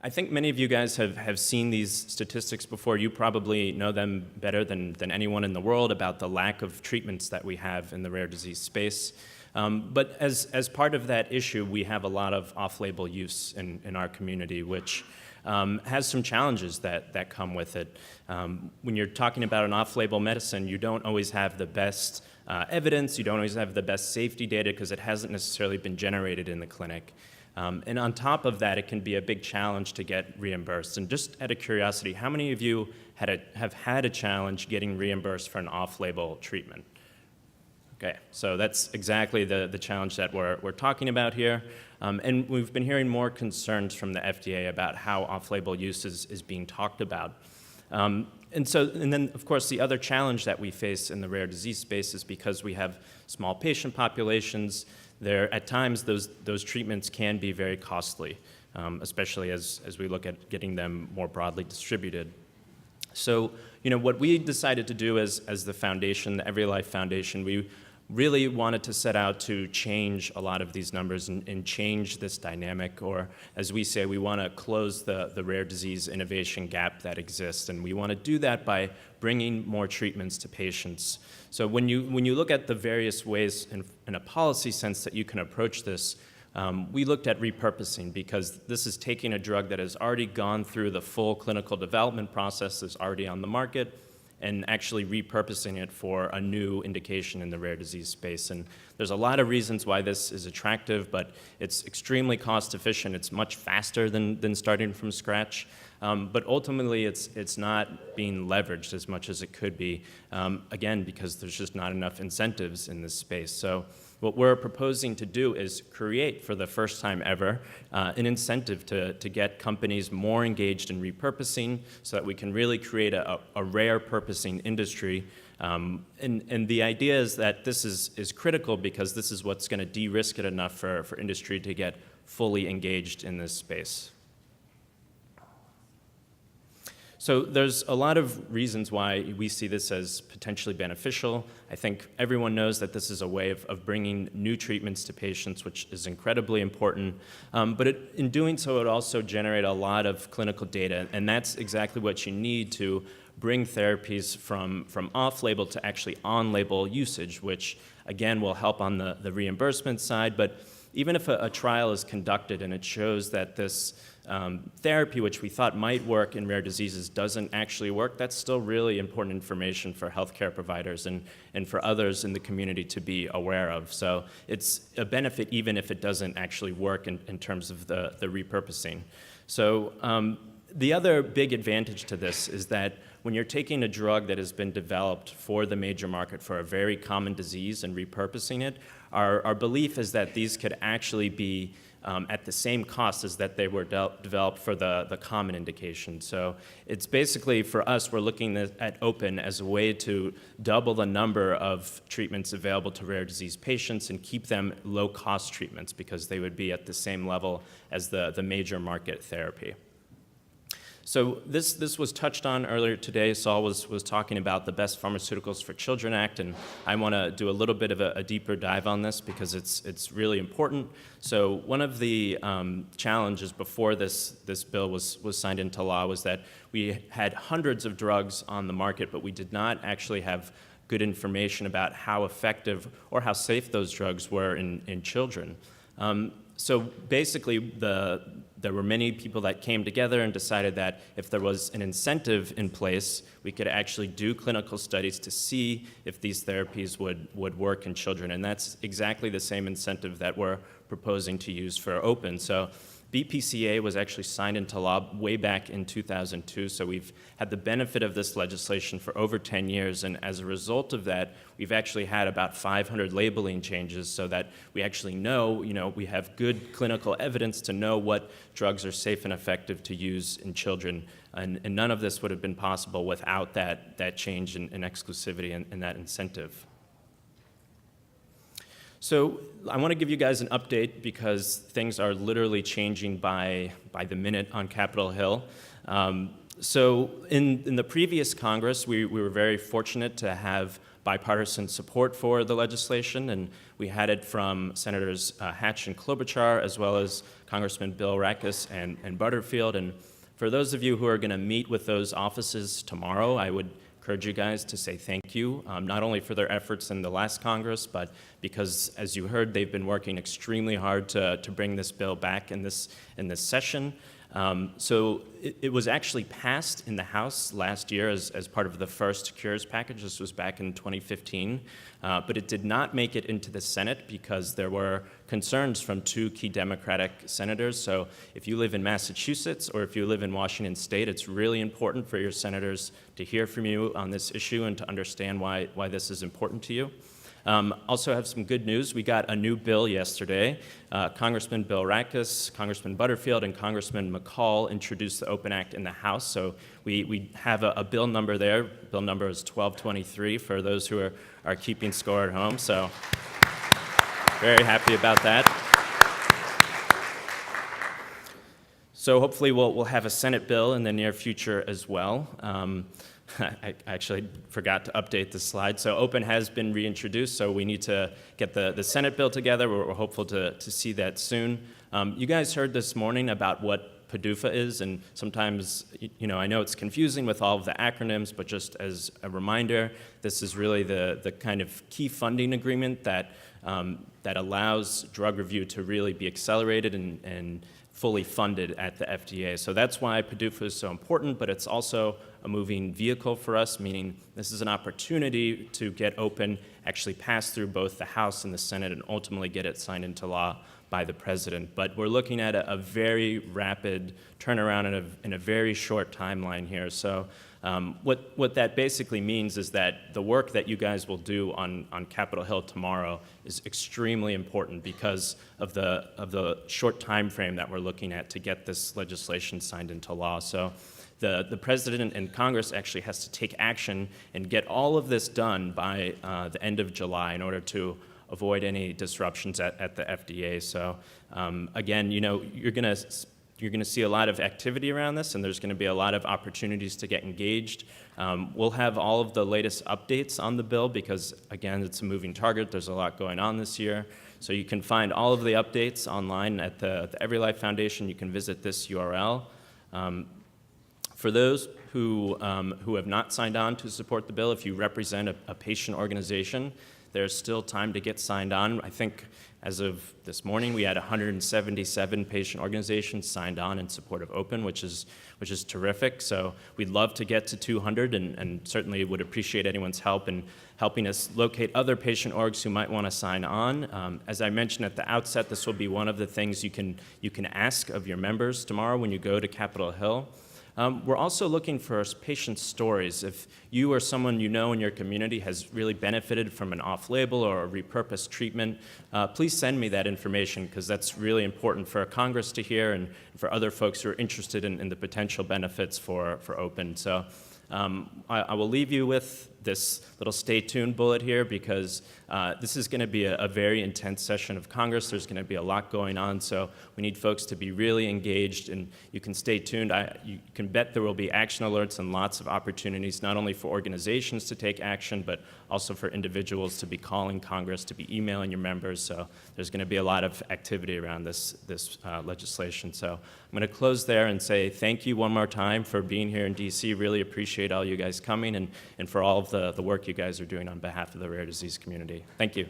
I think many of you guys have seen these statistics before. You probably know them better than anyone in the world about the lack of treatments that we have in the rare disease space. But as part of that issue, we have a lot of off-label use in our community, which has some challenges that come with it. When you're talking about an off-label medicine, you don't always have the best evidence, you don't always have the best safety data because it hasn't necessarily been generated in the clinic. And on top of that, it can be a big challenge to get reimbursed. And just out of curiosity, how many of you have had a challenge getting reimbursed for an off-label treatment? Okay, so that's exactly the challenge that we're talking about here. And we've been hearing more concerns from the FDA about how off-label use is being talked about. And then, of course, the other challenge that we face in the rare disease space is because we have small patient populations, at times those treatments can be very costly, especially as we look at getting them more broadly distributed. So, what we decided to do as the foundation, the EveryLife Foundation, we really wanted to set out to change a lot of these numbers and change this dynamic, or as we say, we want to close the rare disease innovation gap that exists, and we want to do that by bringing more treatments to patients. So when you look at the various ways in a policy sense that you can approach this, we looked at repurposing, because this is taking a drug that has already gone through the full clinical development process, is already on the market, and actually repurposing it for a new indication in the rare disease space. And there's a lot of reasons why this is attractive, but it's extremely cost efficient. It's much faster than starting from scratch. But ultimately, it's not being leveraged as much as it could be, again, because there's just not enough incentives in this space. So what we're proposing to do is create, for the first time ever, an incentive to get companies more engaged in repurposing so that we can really create a rare purposing industry. And the idea is that this is critical because this is what's going to de-risk it enough for industry to get fully engaged in this space. So there's a lot of reasons why we see this as potentially beneficial. I think everyone knows that this is a way of bringing new treatments to patients, which is incredibly important. But in doing so, it also generates a lot of clinical data, and that's exactly what you need to bring therapies from off-label to actually on-label usage, which again will help on the reimbursement side. But even if a trial is conducted and it shows that this therapy, which we thought might work in rare diseases, doesn't actually work, that's still really important information for healthcare providers and for others in the community to be aware of. So it's a benefit even if it doesn't actually work in terms of the repurposing. So the other big advantage to this is that when you're taking a drug that has been developed for the major market for a very common disease and repurposing it, our belief is that these could actually be at the same cost as that they were developed for the common indication. So it's basically, for us, we're looking at Open as a way to double the number of treatments available to rare disease patients and keep them low-cost treatments because they would be at the same level as the major market therapy. So this was touched on earlier today. Saul was talking about the Best Pharmaceuticals for Children Act, and I want to do a little bit of a deeper dive on this because it's really important. So one of the challenges before this bill was signed into law was that we had hundreds of drugs on the market, but we did not actually have good information about how effective or how safe those drugs were in children. So basically, there were many people that came together and decided that if there was an incentive in place, we could actually do clinical studies to see if these therapies would work in children. And that's exactly the same incentive that we're proposing to use for Open. So BPCA was actually signed into law way back in 2002, so we've had the benefit of this legislation for over 10 years, and as a result of that, we've actually had about 500 labeling changes so that we actually know, we have good clinical evidence to know what drugs are safe and effective to use in children, and none of this would have been possible without that change in exclusivity and that incentive. So I want to give you guys an update because things are literally changing by the minute on Capitol Hill. So in the previous Congress, we were very fortunate to have bipartisan support for the legislation, and we had it from Senators Hatch and Klobuchar, as well as Congressman Bill Rackus and Butterfield. And for those of you who are going to meet with those offices tomorrow, I would encourage you guys to say thank you, not only for their efforts in the last Congress, but because, as you heard, they've been working extremely hard to bring this bill back in this session. So it was actually passed in the House last year as part of the first Cures package. This was back in 2015. But it did not make it into the Senate because there were concerns from two key Democratic senators. So if you live in Massachusetts or if you live in Washington State, it's really important for your senators to hear from you on this issue and to understand why this is important to you. Also have some good news. We got a new bill yesterday. Congressman Bill Rackus, Congressman Butterfield, and Congressman McCall introduced the Open Act in the House. So we have a bill number there. Bill number is 1223 for those who are keeping score at home. So very happy about that. So hopefully we'll have a Senate bill in the near future as well. I actually forgot to update the slide. So Open has been reintroduced, so we need to get the Senate bill together. We're hopeful to see that soon. You guys heard this morning about what PDUFA is, and sometimes, I know it's confusing with all of the acronyms, but just as a reminder, this is really the kind of key funding agreement that allows drug review to really be accelerated and fully funded at the FDA. So that's why PDUFA is so important, but it's also a moving vehicle for us, meaning this is an opportunity to get Open actually pass through both the House and the Senate and ultimately get it signed into law by the president. But we're looking at a very rapid turnaround in a very short timeline here. So what that basically means is that the work that you guys will do on Capitol Hill tomorrow is extremely important because of the short time frame that we're looking at to get this legislation signed into law. So the president and Congress actually has to take action and get all of this done by the end of July in order to avoid any disruptions at the FDA. So again, you're going to see a lot of activity around this, and there's going to be a lot of opportunities to get engaged. We'll have all of the latest updates on the bill because, again, it's a moving target. There's a lot going on this year. So you can find all of the updates online at the EveryLife Foundation. You can visit this URL. For those who have not signed on to support the bill, if you represent a patient organization, there's still time to get signed on. I think as of this morning, we had 177 patient organizations signed on in support of Open, which is terrific. So we'd love to get to 200 and certainly would appreciate anyone's help in helping us locate other patient orgs who might want to sign on. As I mentioned at the outset, this will be one of the things you can ask of your members tomorrow when you go to Capitol Hill. We're also looking for patient stories. If you or someone you know in your community has really benefited from an off-label or a repurposed treatment, please send me that information because that's really important for Congress to hear and for other folks who are interested in the potential benefits for Open. So I will leave you with this little stay tuned bullet here because this is going to be a very intense session of Congress. There's going to be a lot going on, so we need folks to be really engaged, and you can stay tuned. You can bet there will be action alerts and lots of opportunities, not only for organizations to take action, but also for individuals to be calling Congress, to be emailing your members. So there's going to be a lot of activity around this legislation. So I'm going to close there and say thank you one more time for being here in DC. Really appreciate all you guys coming and for all of the work you guys are doing on behalf of the rare disease community. Thank you.